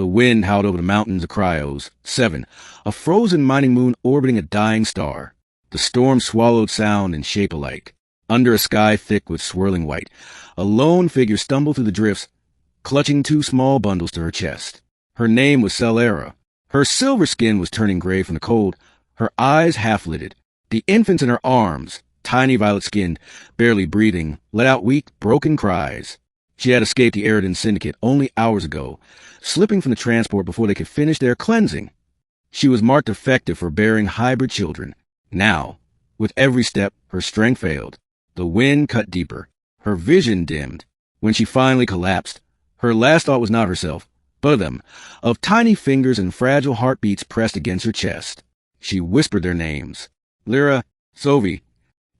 The wind howled over the mountains of cryos. 7. A frozen mining moon orbiting a dying star. The storm swallowed sound and shape alike. Under a sky thick with swirling white, a lone figure stumbled through the drifts, clutching 2 small bundles to her chest. Her name was Celera. Her silver skin was turning gray from the cold, her eyes half-lidded. The infants in her arms, tiny violet-skinned, barely breathing, let out weak, broken cries. She had escaped the Eridan Syndicate only hours ago, slipping from the transport before they could finish their cleansing. She was marked effective for bearing hybrid children. Now, with every step, her strength failed. The wind cut deeper. Her vision dimmed. When she finally collapsed, her last thought was not herself, but of them, of tiny fingers and fragile heartbeats pressed against her chest. She whispered their names. Lyra, Sovi,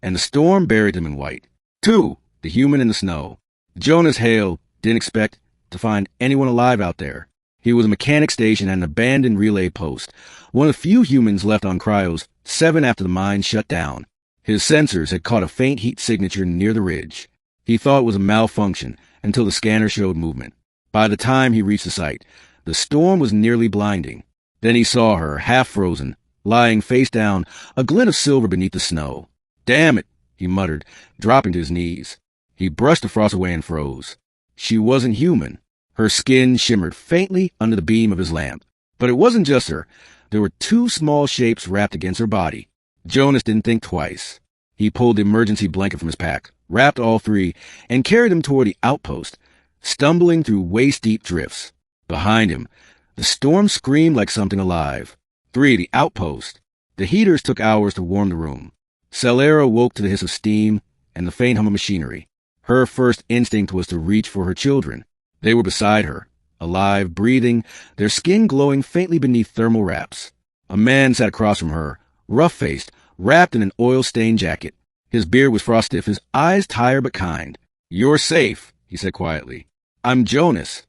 and the storm buried them in white. 2. The human in the snow. Jonas Hale didn't expect to find anyone alive out there. He was a mechanic station at an abandoned relay post, one of the few humans left on Cryos 7 after the mine shut down. His sensors had caught a faint heat signature near the ridge. He thought it was a malfunction until the scanner showed movement. By the time he reached the site, the storm was nearly blinding. Then he saw her, half frozen, lying face down, a glint of silver beneath the snow. "Damn it," he muttered, dropping to his knees. He brushed the frost away and froze. She wasn't human. Her skin shimmered faintly under the beam of his lamp. But it wasn't just her. There were 2 small shapes wrapped against her body. Jonas didn't think twice. He pulled the emergency blanket from his pack, wrapped all 3, and carried them toward the outpost, stumbling through waist-deep drifts. Behind him, the storm screamed like something alive. 3. The outpost. The heaters took hours to warm the room. Celera woke to the hiss of steam and the faint hum of machinery. Her first instinct was to reach for her children. They were beside her, alive, breathing, their skin glowing faintly beneath thermal wraps. A man sat across from her, rough-faced, wrapped in an oil-stained jacket. His beard was frost-stiff, his eyes tired but kind. "You're safe," he said quietly. "I'm Jonas."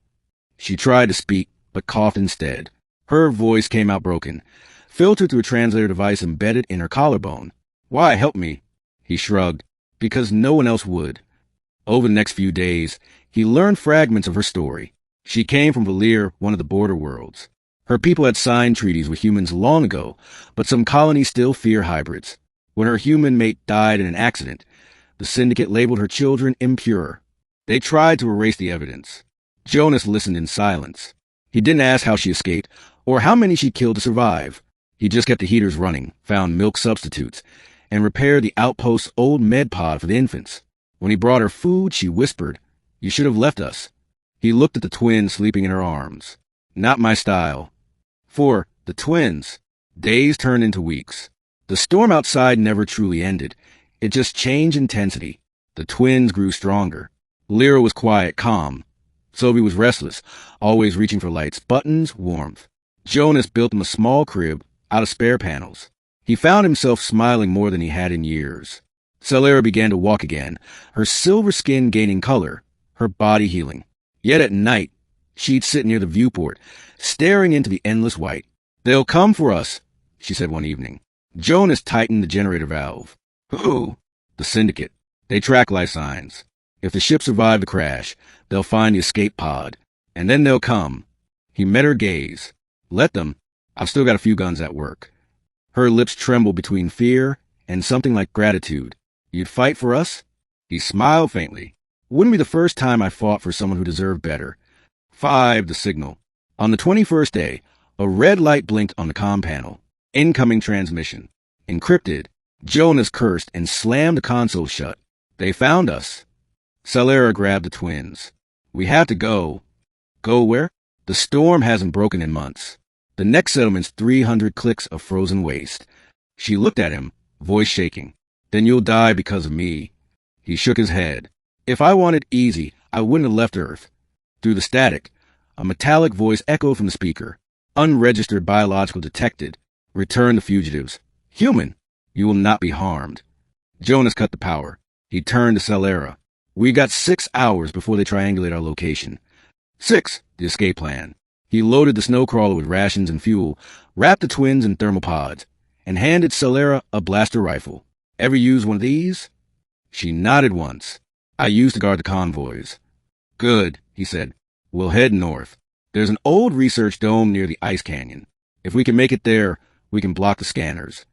She tried to speak, but coughed instead. Her voice came out broken, filtered through a translator device embedded in her collarbone. "Why help me?" He shrugged. "Because no one else would." Over the next few days, he learned fragments of her story. She came from Valir, one of the border worlds. Her people had signed treaties with humans long ago, but some colonies still fear hybrids. When her human mate died in an accident, the Syndicate labeled her children impure. They tried to erase the evidence. Jonas listened in silence. He didn't ask how she escaped, or how many she killed to survive. He just kept the heaters running, found milk substitutes, and repaired the outpost's old med pod for the infants. When he brought her food, she whispered, "You should have left us." He looked at the twins sleeping in her arms. "Not my style." For the twins, days turned into weeks. The storm outside never truly ended. It just changed intensity. The twins grew stronger. Lyra was quiet, calm. Sophie was restless, always reaching for lights, buttons, warmth. Jonas built him a small crib out of spare panels. He found himself smiling more than he had in years. Celera began to walk again, her silver skin gaining color, her body healing. Yet at night, she'd sit near the viewport, staring into the endless white. "They'll come for us," she said one evening. Jonas tightened the generator valve. "Who?" "The Syndicate. They track life signs. If the ship survived the crash, they'll find the escape pod. And then they'll come." He met her gaze. "Let them. I've still got a few guns at work." Her lips trembled between fear and something like gratitude. "You'd fight for us?" He smiled faintly. "Wouldn't be the first time I fought for someone who deserved better." 5. The signal. On the 21st day, a red light blinked on the comm panel. Incoming transmission. Encrypted. Jonas cursed and slammed the console shut. "They found us." Celera grabbed the twins. "We have to go." "Go where?" "The storm hasn't broken in months. The next settlement's 300 clicks of frozen waste." She looked at him, voice shaking. "Then you'll die because of me." He shook his head. "If I wanted easy, I wouldn't have left Earth." Through the static, a metallic voice echoed from the speaker. "Unregistered biological detected. Return the fugitives. Human, you will not be harmed." Jonas cut the power. He turned to Celera. "We got 6 hours before they triangulate our location." 6. The escape plan. He loaded the snowcrawler with rations and fuel, wrapped the twins in thermal pods, and handed Celera a blaster rifle. "Ever use one of these?" She nodded once. "I used to guard the convoys." "Good," he said. "We'll head north." There's an old research dome near the ice canyon. If we can make it there, we can block the scanners.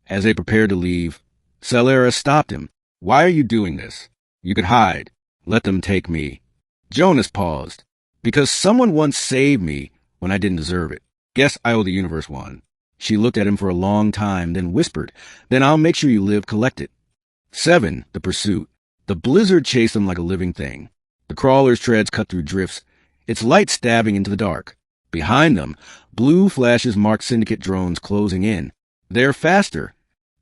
As they prepared to leave, Celera stopped him. Why are you doing this? You could hide. Let them take me. Jonas paused. Because someone once saved me when I didn't deserve it. Guess I owe the universe one. She looked at him for a long time, then whispered, Then I'll make sure you live collected. 7. The pursuit. The blizzard chased them like a living thing. The crawler's treads cut through drifts, its light stabbing into the dark. Behind them, blue flashes marked syndicate drones closing in. They're faster.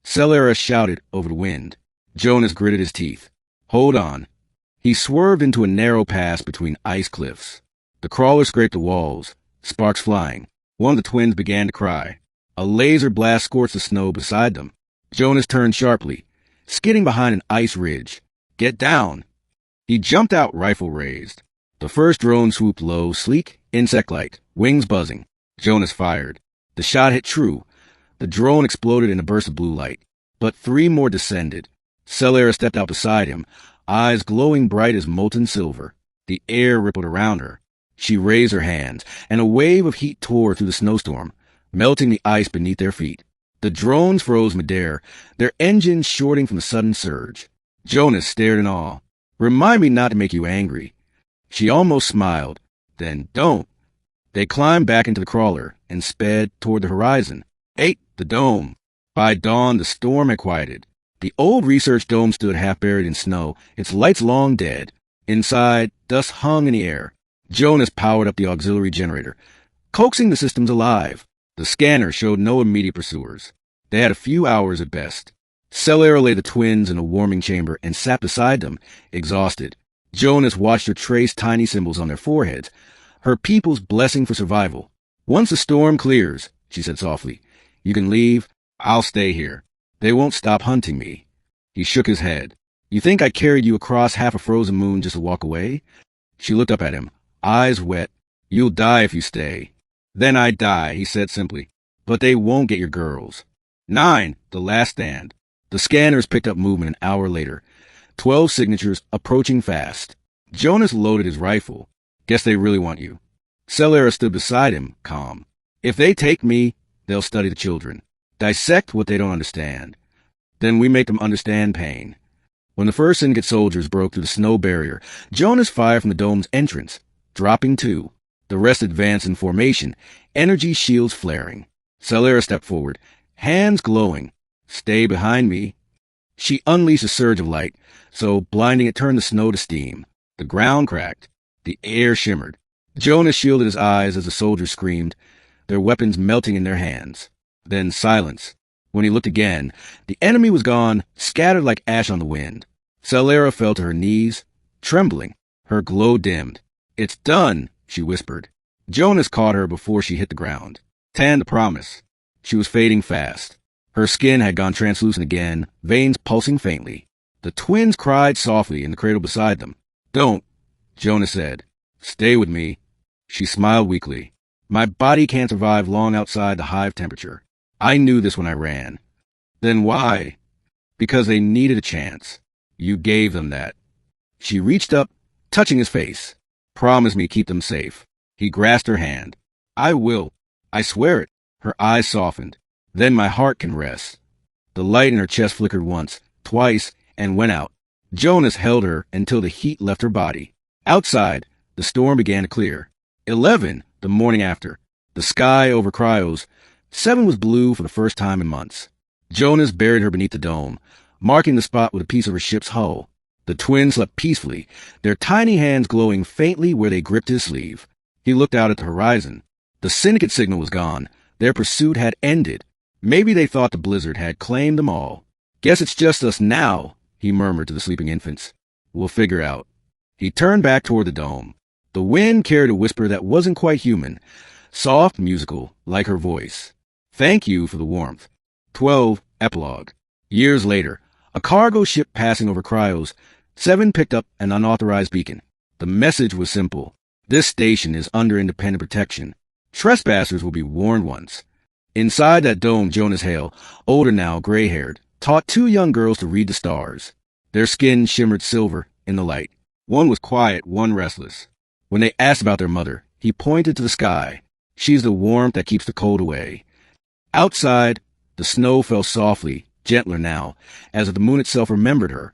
Celera shouted over the wind. Jonas gritted his teeth. Hold on. He swerved into a narrow pass between ice cliffs. The crawler scraped the walls, sparks flying. One of the twins began to cry. A laser blast scorched the snow beside them. Jonas turned sharply, skidding behind an ice ridge. Get down! He jumped out, rifle raised. The first drone swooped low, sleek, insect-like, wings buzzing. Jonas fired. The shot hit true. The drone exploded in a burst of blue light. But 3 more descended. Celera stepped out beside him, eyes glowing bright as molten silver. The air rippled around her. She raised her hands, and a wave of heat tore through the snowstorm, melting the ice beneath their feet. The drones froze midair, their engines shorting from the sudden surge. Jonas stared in awe. Remind me not to make you angry. She almost smiled. Then don't. They climbed back into the crawler and sped toward the horizon. 8. The dome. By dawn, the storm had quieted. The old research dome stood half buried in snow, its lights long dead. Inside, dust hung in the air. Jonas powered up the auxiliary generator, coaxing the systems alive. The scanner showed no immediate pursuers. They had a few hours at best. Celera laid the twins in a warming chamber and sat beside them, exhausted. Jonas watched her trace tiny symbols on their foreheads, her people's blessing for survival. Once the storm clears, she said softly, you can leave. I'll stay here. They won't stop hunting me. He shook his head. You think I carried you across half a frozen moon just to walk away? She looked up at him, eyes wet. You'll die if you stay. Then I die, he said simply. But they won't get your girls. 9. The last stand. The scanners picked up movement an hour later. 12 signatures approaching fast. Jonas loaded his rifle. Guess they really want you. Celera stood beside him, calm. If they take me, they'll study the children. Dissect what they don't understand. Then we make them understand pain. When the first syndicate soldiers broke through the snow barrier, Jonas fired from the dome's entrance, dropping 2. The rest advanced in formation, energy shields flaring. Celera stepped forward, hands glowing. Stay behind me. She unleashed a surge of light, so blinding it turned the snow to steam. The ground cracked. The air shimmered. Jonas shielded his eyes as the soldiers screamed, their weapons melting in their hands. Then silence. When he looked again, the enemy was gone, scattered like ash on the wind. Celera fell to her knees, trembling. Her glow dimmed. It's done, she whispered. Jonas caught her before she hit the ground. 10. The promise. She was fading fast. Her skin had gone translucent again, veins pulsing faintly. The twins cried softly in the cradle beside them. Don't, Jonas said. Stay with me. She smiled weakly. My body can't survive long outside the hive temperature. I knew this when I ran. Then why? Because they needed a chance. You gave them that. She reached up, touching his face. Promise me keep them safe. He grasped her hand. I will. I swear it. Her eyes softened. Then my heart can rest. The light in her chest flickered once, twice, and went out. Jonas held her until the heat left her body. Outside, the storm began to clear. 11. The morning after. The sky over Cryos. 7 was blue for the first time in months. Jonas buried her beneath the dome, marking the spot with a piece of her ship's hull. The twins slept peacefully, their tiny hands glowing faintly where they gripped his sleeve. He looked out at the horizon. The syndicate signal was gone. Their pursuit had ended. Maybe they thought the blizzard had claimed them all. Guess it's just us now, he murmured to the sleeping infants. We'll figure out. He turned back toward the dome. The wind carried a whisper that wasn't quite human, soft, musical, like her voice. Thank you for the warmth. 12. Epilogue. Years later, a cargo ship passing over Cryos, 7 picked up an unauthorized beacon. The message was simple. This station is under independent protection. Trespassers will be warned once. Inside that dome, Jonas Hale, older now, gray-haired, taught 2 young girls to read the stars. Their skin shimmered silver in the light. One was quiet, one restless. When they asked about their mother, He pointed to the sky. She's the warmth that keeps the cold away. Outside, the snow fell softly, gentler now, as if the moon itself remembered her.